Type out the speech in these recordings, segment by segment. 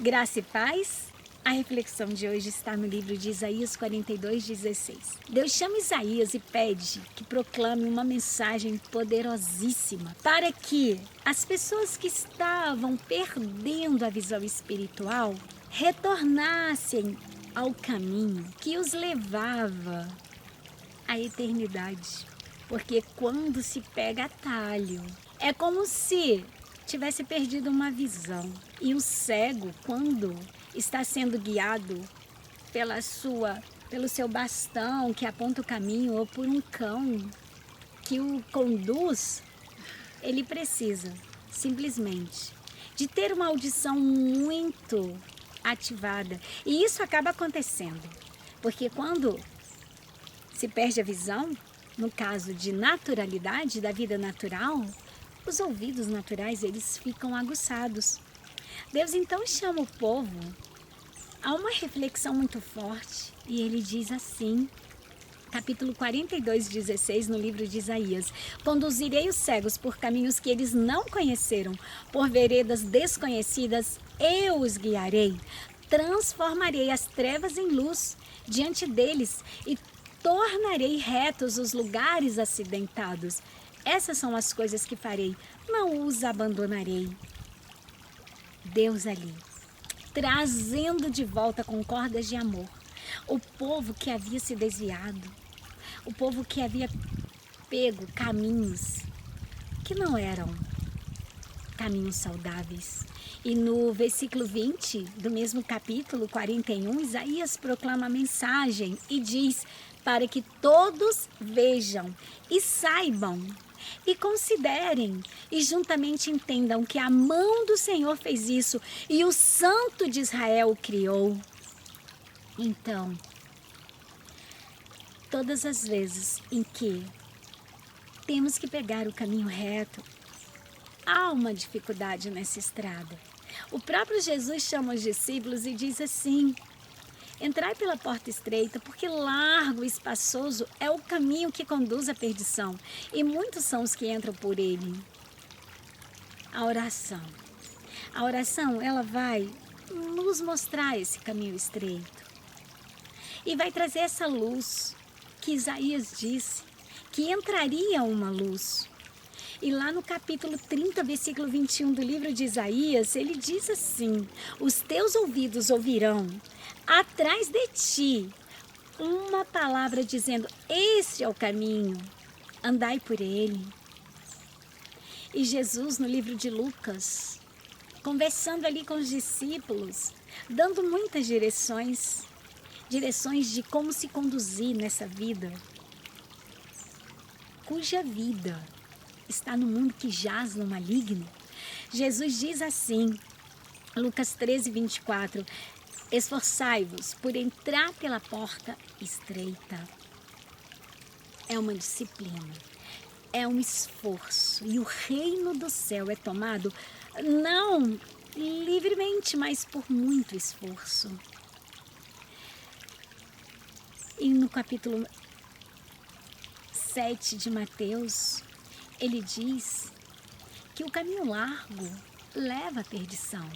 Graça e paz. A reflexão de hoje está no livro de Isaías 42:16. Deus chama Isaías e pede que proclame uma mensagem poderosíssima para que as pessoas que estavam perdendo a visão espiritual retornassem ao caminho que os levava à eternidade. Porque quando se pega atalho, é como se tivesse perdido uma visão. E o cego, quando está sendo guiado pelo seu bastão que aponta o caminho, ou por um cão que o conduz, ele precisa simplesmente de ter uma audição muito ativada. E isso acaba acontecendo, porque quando se perde a visão, no caso de naturalidade, da vida natural, os ouvidos naturais, eles ficam aguçados. Deus então chama o povo a uma reflexão muito forte e ele diz assim, capítulo 42:16 no livro de Isaías: conduzirei os cegos por caminhos que eles não conheceram, por veredas desconhecidas eu os guiarei, transformarei as trevas em luz diante deles e tornarei retos os lugares acidentados. Essas são as coisas que farei, não os abandonarei. Deus ali, trazendo de volta com cordas de amor o povo que havia se desviado, o povo que havia pego caminhos que não eram caminhos saudáveis. E no versículo 20 do mesmo capítulo 41, Isaías proclama a mensagem e diz: para que todos vejam e saibam e considerem e juntamente entendam que a mão do Senhor fez isso e o Santo de Israel o criou. Então, todas as vezes em que temos que pegar o caminho reto, há uma dificuldade nessa estrada. O próprio Jesus chama os discípulos e diz assim: entrai pela porta estreita, porque largo e espaçoso é o caminho que conduz à perdição, e muitos são os que entram por ele. A oração, ela vai nos mostrar esse caminho estreito. E vai trazer essa luz que Isaías disse, que entraria uma luz. E lá no capítulo 30, versículo 21 do livro de Isaías, ele diz assim: os teus ouvidos ouvirão atrás de ti uma palavra dizendo: este é o caminho, andai por ele. E Jesus, no livro de Lucas, conversando ali com os discípulos, dando muitas direções de como se conduzir nessa vida, cuja vida está no mundo que jaz no maligno. Jesus diz assim, Lucas 13:24, esforçai-vos por entrar pela porta estreita. É uma disciplina, é um esforço, e o reino do céu é tomado não livremente, mas por muito esforço. E no capítulo 7 de Mateus, ele diz que o caminho largo leva à perdição.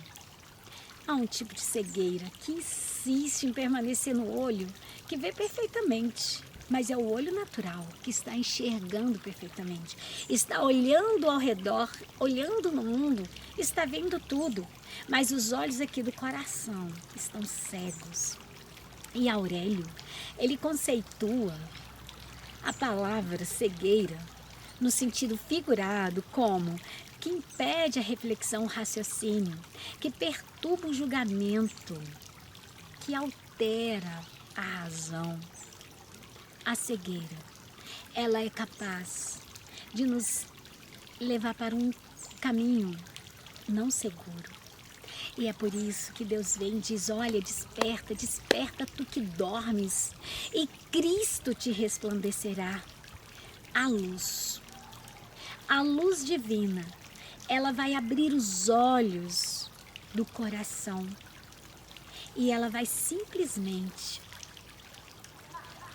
Há um tipo de cegueira que insiste em permanecer no olho, que vê perfeitamente, mas é o olho natural que está enxergando perfeitamente. Está olhando ao redor, olhando no mundo, está vendo tudo, mas os olhos aqui do coração estão cegos. E Aurélio, ele conceitua a palavra cegueira no sentido figurado como que impede a reflexão, o raciocínio, que perturba o julgamento, que altera a razão. A cegueira, ela é capaz de nos levar para um caminho não seguro. E é por isso que Deus vem e diz: olha, desperta, desperta tu que dormes, e Cristo te resplandecerá. A luz divina, ela vai abrir os olhos do coração e ela vai simplesmente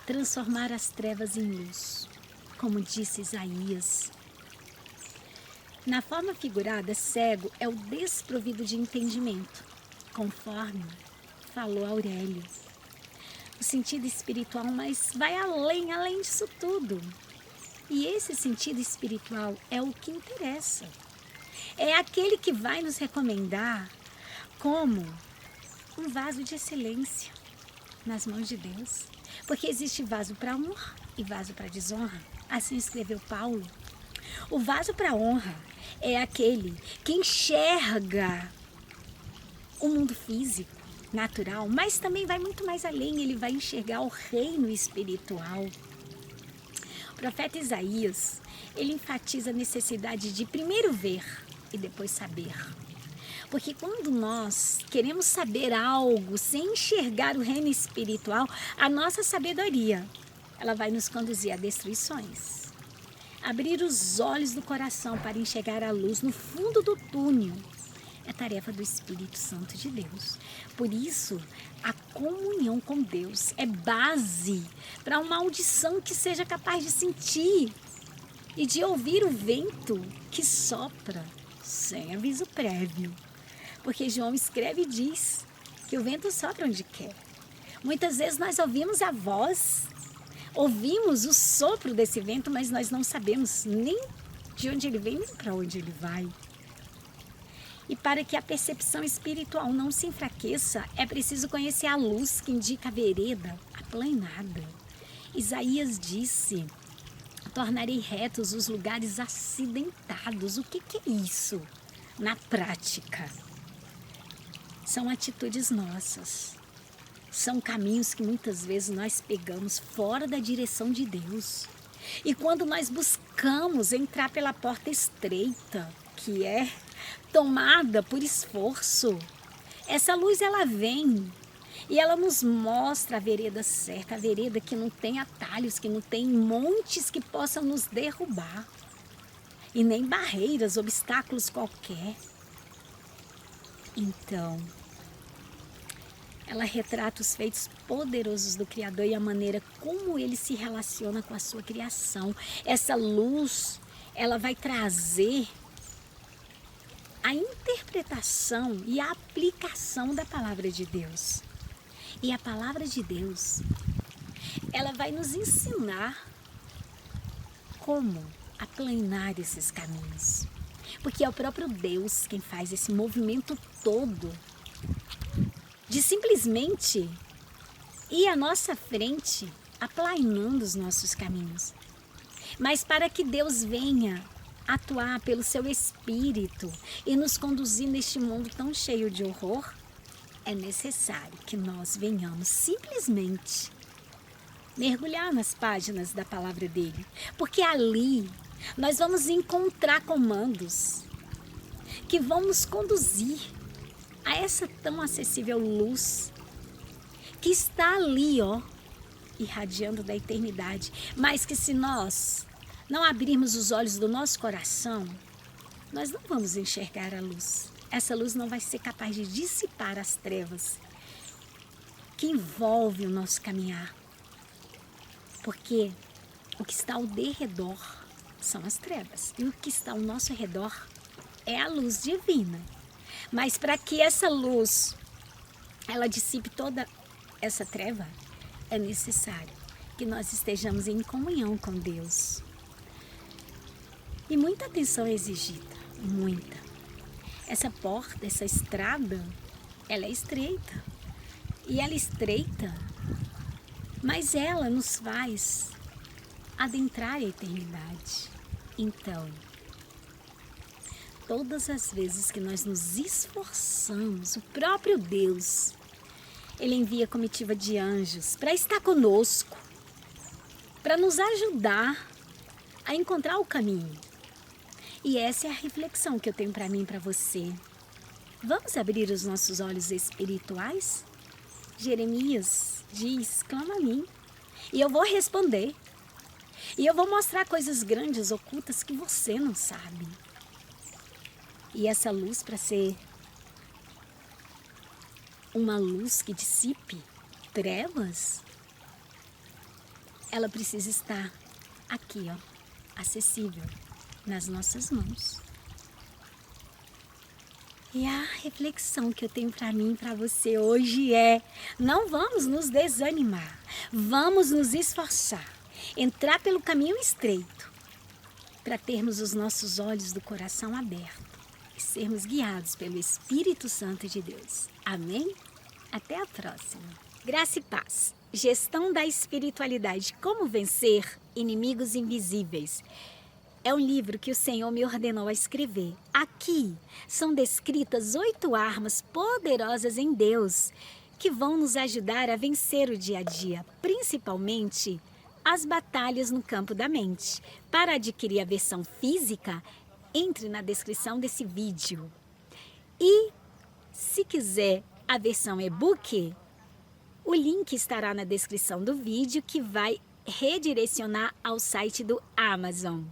transformar as trevas em luz, como disse Isaías. Na forma figurada, cego é o desprovido de entendimento, conforme falou Aurélio. O sentido espiritual, mas vai além disso tudo. E esse sentido espiritual é o que interessa. É aquele que vai nos recomendar como um vaso de excelência nas mãos de Deus. Porque existe vaso para honra e vaso para desonra. Assim escreveu Paulo. O vaso para honra é aquele que enxerga o mundo físico, natural, mas também vai muito mais além. Ele vai enxergar o reino espiritual. O profeta Isaías, ele enfatiza a necessidade de primeiro ver e depois saber. Porque quando nós queremos saber algo sem enxergar o reino espiritual, a nossa sabedoria, ela vai nos conduzir a destruições. Abrir os olhos do coração para enxergar a luz no fundo do túnel é tarefa do Espírito Santo de Deus. Por isso, a comunhão com Deus é base para uma audição que seja capaz de sentir e de ouvir o vento que sopra sem aviso prévio. Porque João escreve e diz que o vento sopra onde quer. Muitas vezes nós ouvimos a voz, ouvimos o sopro desse vento, mas nós não sabemos nem de onde ele vem nem para onde ele vai. E para que a percepção espiritual não se enfraqueça, é preciso conhecer a luz que indica a vereda aplanada. Isaías disse: tornarei retos os lugares acidentados. O que é isso? Na prática, são atitudes nossas. São caminhos que muitas vezes nós pegamos fora da direção de Deus. E quando nós buscamos entrar pela porta estreita, que é tomada por esforço, essa luz ela vem e ela nos mostra a vereda certa, a vereda que não tem atalhos, que não tem montes que possam nos derrubar e nem barreiras, obstáculos qualquer. Então, ela retrata os feitos poderosos do Criador e a maneira como ele se relaciona com a sua criação. Essa luz, ela vai trazer a interpretação e a aplicação da palavra de Deus. E a palavra de Deus, ela vai nos ensinar como aplanar esses caminhos. Porque é o próprio Deus quem faz esse movimento todo de simplesmente ir à nossa frente, aplanando os nossos caminhos. Mas para que Deus venha atuar pelo seu Espírito e nos conduzir neste mundo tão cheio de horror, é necessário que nós venhamos simplesmente mergulhar nas páginas da palavra dele, porque ali nós vamos encontrar comandos que vão nos conduzir a essa tão acessível luz que está ali, irradiando da eternidade, mas que se nós não abrirmos os olhos do nosso coração, nós não vamos enxergar a luz. Essa luz não vai ser capaz de dissipar as trevas que envolvem o nosso caminhar. Porque o que está ao derredor são as trevas. E o que está ao nosso redor é a luz divina. Mas para que essa luz, ela dissipe toda essa treva, é necessário que nós estejamos em comunhão com Deus. E muita atenção é exigida, muita. Essa porta, essa estrada, ela é estreita. E ela é estreita, mas ela nos faz adentrar a eternidade. Então, todas as vezes que nós nos esforçamos, o próprio Deus, ele envia comitiva de anjos para estar conosco, para nos ajudar a encontrar o caminho. E essa é a reflexão que eu tenho para mim e para você. Vamos abrir os nossos olhos espirituais? Jeremias diz: clama a mim, e eu vou responder. E eu vou mostrar coisas grandes, ocultas, que você não sabe. E essa luz, para ser uma luz que dissipe trevas, ela precisa estar aqui, acessível nas nossas mãos. E a reflexão que eu tenho para mim e para você hoje é: não vamos nos desanimar, vamos nos esforçar, entrar pelo caminho estreito, para termos os nossos olhos do coração abertos e sermos guiados pelo Espírito Santo de Deus. Amém? Até a próxima. Graça e paz. Gestão da espiritualidade. Como vencer inimigos invisíveis. É um livro que o Senhor me ordenou a escrever. Aqui são descritas 8 armas poderosas em Deus que vão nos ajudar a vencer o dia a dia, principalmente as batalhas no campo da mente. Para adquirir a versão física, entre na descrição desse vídeo. E se quiser a versão e-book, o link estará na descrição do vídeo, que vai redirecionar ao site do Amazon.